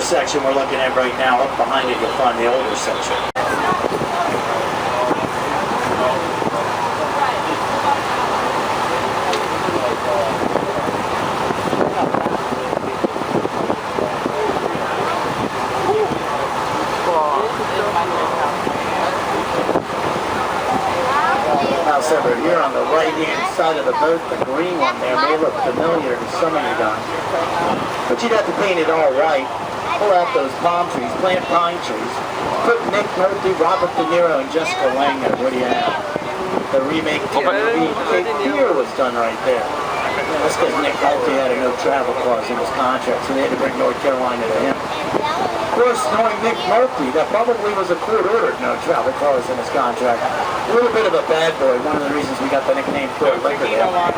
section we're looking at right now. Up behind it, you'll find the older section. House over here on the right-hand side of the boat, the green one there may look familiar to some of you guys. But you'd have to paint it all right. Pull out those palm trees, plant pine trees. Put Nick Murphy, Robert De Niro, and Jessica Lange. What do you have? The remake Cape Fear was done right there. That's because Nick Murphy had a no travel clause in his contract, so they had to bring North Carolina to him. Of course, knowing Nick Murphy, that probably was a court-ordered no travel clause in his contract. A little bit of a bad boy, one of the reasons we got the nickname Fort Lauderdale.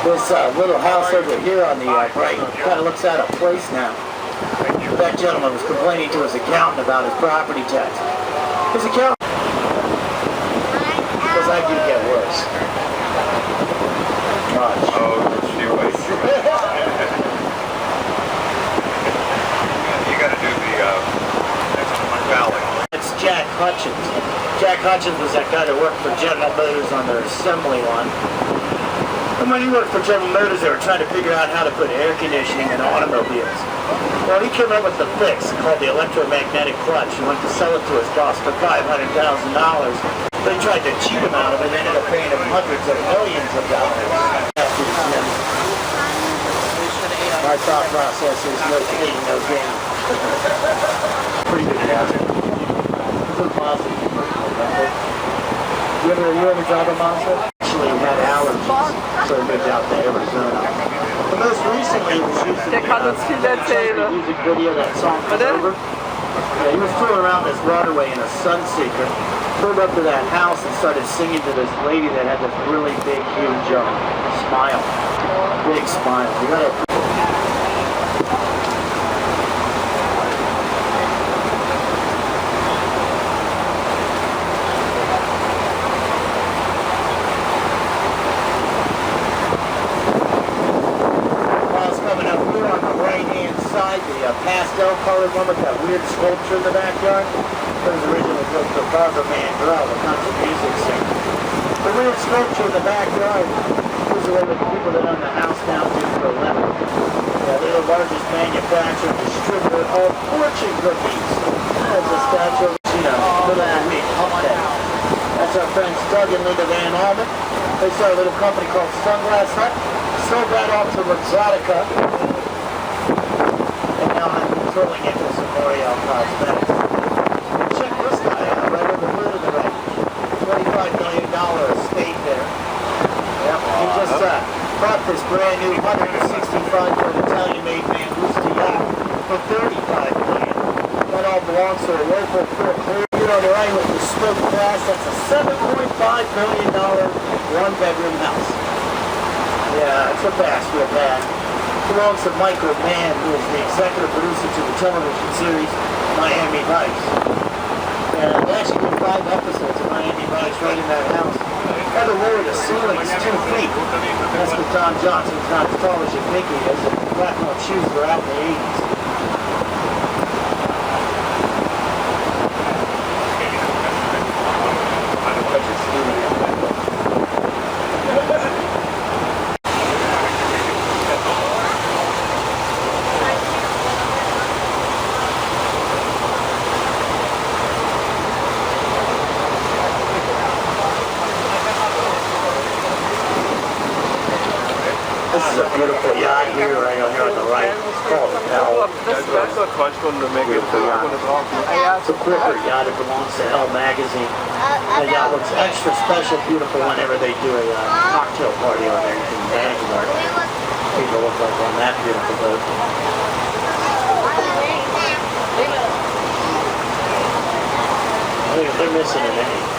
This little house over here on the right kind of looks out of place now. That gentleman was complaining to his accountant about his property tax. His accountant, because I do get worse. Much. Oh, she was. You got to do the valley. It's Jack Hutchins. Jack Hutchins was that guy that worked for General Motors on their assembly line. And when he worked for General Motors, they were trying to figure out how to put air conditioning in automobiles. Well, he came up with the fix called the electromagnetic clutch. He went to sell it to his boss for $500,000. They tried to cheat him out of it and ended up paying him hundreds of millions of dollars. My thought process is no pain, no gain. Pretty good hazard. It's a positive. You ever drive a Monster? Actually, he had allergies, so he moved out to Arizona. But most recently, he was using the music video, that song Over. Yeah, he was touring around this waterway in a Sunseeker, pulled up to that house and started singing to this lady that had this really big, huge smile. Big smile. You gotta. Pastel colored one with that weird sculpture in the backyard. That was originally built for Barbara Mandrell, a country music singer. The weird sculpture in the backyard was the way that the people that own the house now do for a living. Yeah, they're the largest manufacturer and distributor of fortune cookies. That's a statue of, little Annie Update. That's our friends Doug and Linda Van Almen. They started a little company called Sunglass Hut. Sold that off to Luxottica. Throwing into some L'Oreal cosmetics. Check this guy out right over here to the right. $25 million estate there. Yep, he just bought this brand new 165-foot Italian-made Mangusta yacht for $35 million. That all belongs to a local clear. You know, the right with the smoke glass, that's a $7.5 million one-bedroom house. Yeah, it's a fast, real bad. Belongs to Michael Mann, who is the executive producer to the television series Miami Vice. And they actually did 5 episodes of Miami Vice right in that house. Had to lower the ceiling, it's 2 feet. That's because Don Johnson's not as tall as you think he is. Platform shoes were out in the 80s. Beautiful yacht here, right on here on the right. It's called the Hell. Das war 2 Stunden make it It's a corporate yacht. It belongs to Elle magazine. The yacht looks extra special, beautiful whenever they do a cocktail party on there. You can imagine what people look like on that beautiful boat. They're missing an A.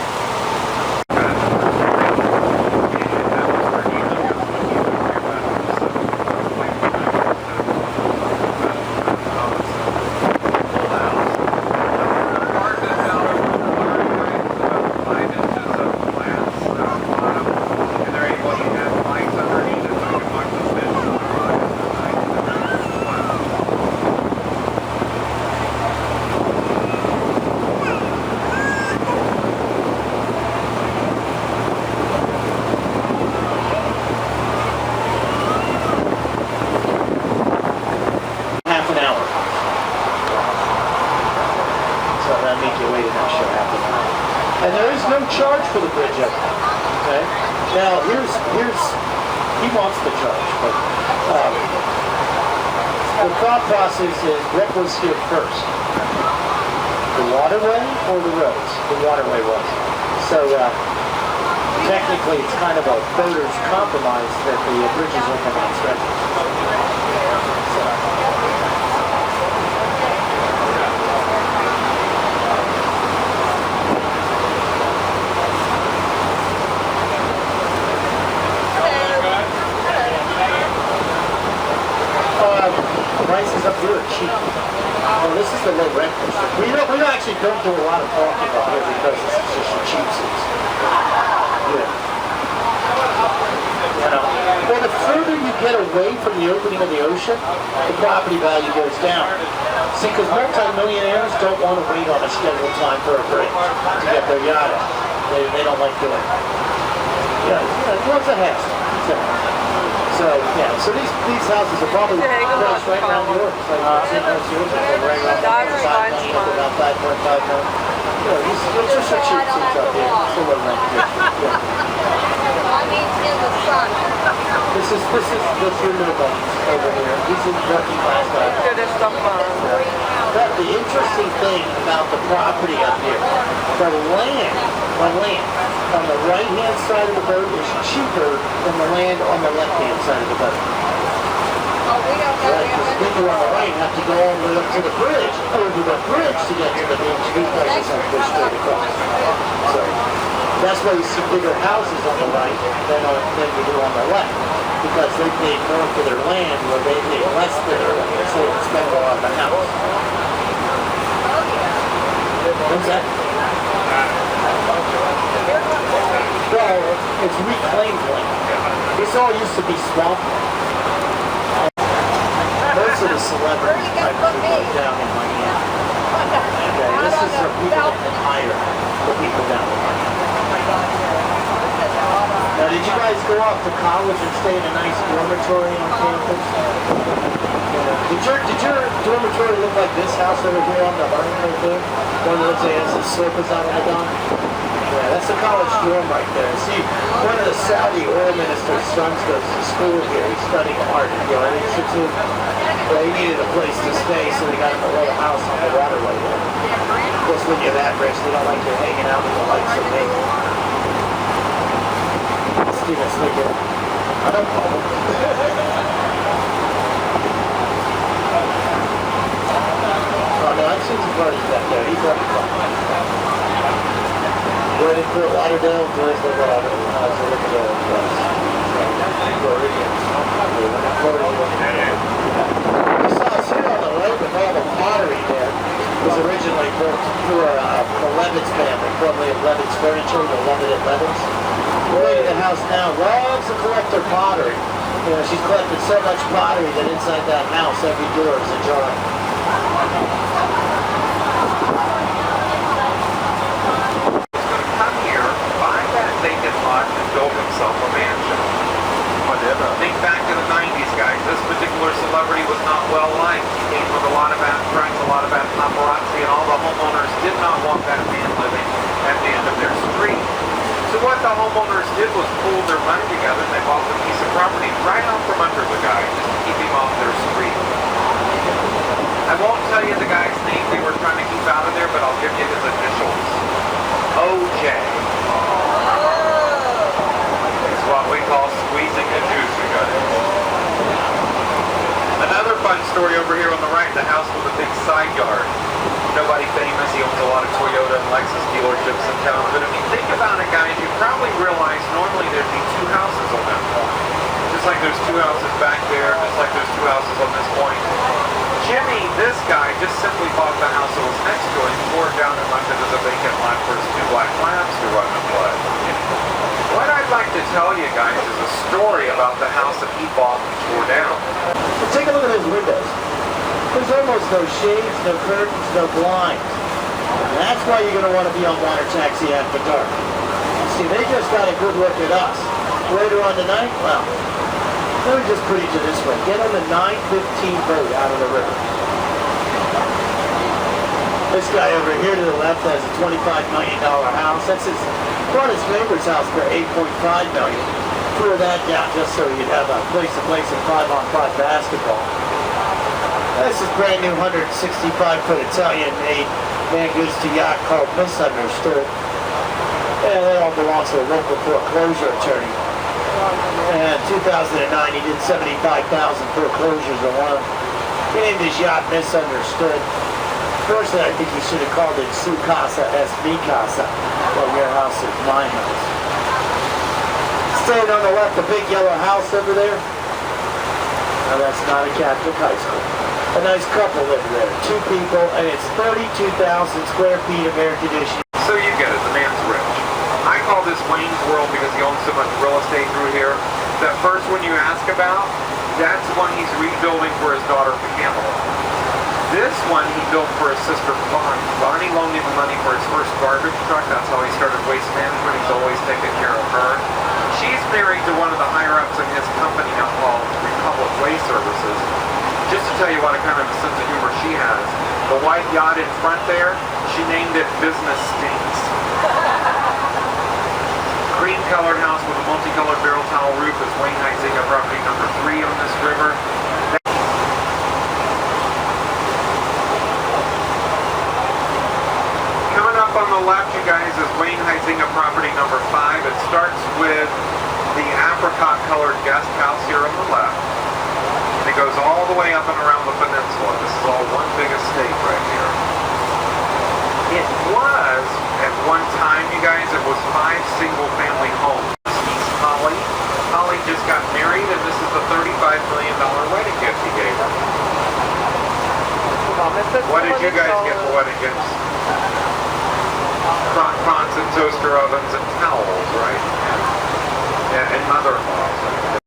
for the bridge up. Okay. Now here's he wants the charge, but the thought process is what was here first, the waterway or the roads? The waterway was. So technically, it's kind of a voters' compromise that the bridges open on stretches. Prices up here are cheap. Oh, this is the low rent district. We actually don't do a lot of talking about here because this is just a cheap seats. Yeah. You know, well, the further you get away from the opening of the ocean, the property value goes down. See, because multi-millionaires don't want to wait on a scheduled time for a bridge to get their yacht out. They don't like doing it. Yeah, it's a hassle. So yeah, so these houses are probably priced right around yours. Like right around $5 million, about 5.5 million. You know, these are some cheap seats up here. Still a rent district. This is the funeral homes over here. These are working class guys. But the interesting thing about the property up here, the land on the right-hand side of the boat is cheaper than the land on the left-hand side of the boat. Right, because the people on the right have to go all the way up to the bridge, over the bridge to get to the beach. These places have to go straight across. So that's why you see bigger houses on the right than you do on the left, because they pay more for their land, where they pay less for their land, so they can spend more on the house. What's that? Well, it's reclaimed land. This all used to be swamp land. Most of the celebrities type of people down in Miami. Okay, this is for people that can hire the people down in Miami. Now, did you guys go off to college and stay in a nice dormitory on campus? Did your dormitory look like this house over here on the line right there? One that looks like it has some sofas out on the dock? Yeah, that's a college dorm right there. See, one of the Saudi oil minister's sons goes to school here. He's studying art at the Art Institute. Well, he needed a place to stay, so they got him a little house on the waterway there. Of course, when you're that rich, they don't like you hanging out with the lights of me. Steven Slicker. I don't call him. Oh, no, I've seen some parties back there. He's up front. We're in Fort Lauderdale, George the Lauderdale. I was looking at those guys. Floridians. This house here on the right with all the pottery there was originally built for the Levitt's family, formerly of Levitt's Furniture, the Levitt at Levitt's. The lady in the house now loves to collect her pottery. You know, she's collected so much pottery that inside that house, every door is a jar. Vacant lot and built himself a mansion. Think back to the 90s, guys. This particular celebrity was not well liked. He came with a lot of bad press, a lot of bad paparazzi, and all the homeowners did not want that man living at the end of their street. So what the homeowners did was pool their money together and they bought a piece of property right out from under the guy just to keep him off their street. I won't tell you the guy's name they were trying to keep out of there, but I'll give you his initials. OJ. What we call squeezing the juice, you guys. Another fun story over here on the right, the house with a big side yard. Nobody famous, he owns a lot of Toyota and Lexus dealerships in town. But if you think about it, guys, you probably realize normally there'd be two houses on that point. Just like there's two houses back there, just like there's two houses on this point. Jimmy, this guy, just simply bought the house that was next to him, tore it down and left it as a vacant lot for his two black labs to run and play. What I'd like to tell you guys is a story about the house that he bought and tore down. Well, take a look at those windows. There's almost no shades, no curtains, no blinds. And that's why you're going to want to be on water taxi after dark. See, they just got a good look at us. Later on tonight, well, let me just put it to this way. Get on the 9:15 boat out of the river. This guy over here to the left has a $25 million house. That's his Bought his neighbor's house for $8.5 million. Tore that down just so you'd have a place to play some 5-on-5 basketball. This is brand new 165-foot Italian-made man goods to yacht called Misunderstood. And that all belongs to a local foreclosure attorney. And in 2009 he did 75,000 foreclosures alone. He named his yacht Misunderstood. Personally, I think he should have called it Su Casa es mi casa. Well, your house is my house. Staying on the left, the big yellow house over there. Now that's not a Catholic high school. A nice couple live there. 2 people, and it's 32,000 square feet of air conditioning. So you get it, the man's rich. I call this Wayne's World because he owns so much real estate through here. That first one you ask about, that's one he's rebuilding for his daughter Pamela. This one he built for his sister Bonnie. Bonnie loaned him money for his first garbage truck. That's how he started Waste Management. He's always taken care of her. She's married to one of the higher-ups in his company now called Republic Waste Services. Just to tell you what a kind of a sense of humor she has, the white yacht in front there, she named it Business Stinks. Cream-colored house with a multicolored barrel tile roof is Wayne Huizinga property number 3 on this river. Coming up on the left, you guys, is Wayne Huizinga property number 5. It starts with the apricot-colored guest house here on the left. And it goes all the way up and around the peninsula. This is all one big estate right here. It was, at one time, you guys, it was 5 single-family homes. He's Holly. Holly just got married, and this is the $35 million wedding gift he gave her. What did you guys get for wedding gifts? Crock pots and toaster ovens and towels, right? Yeah, and mother-in-law.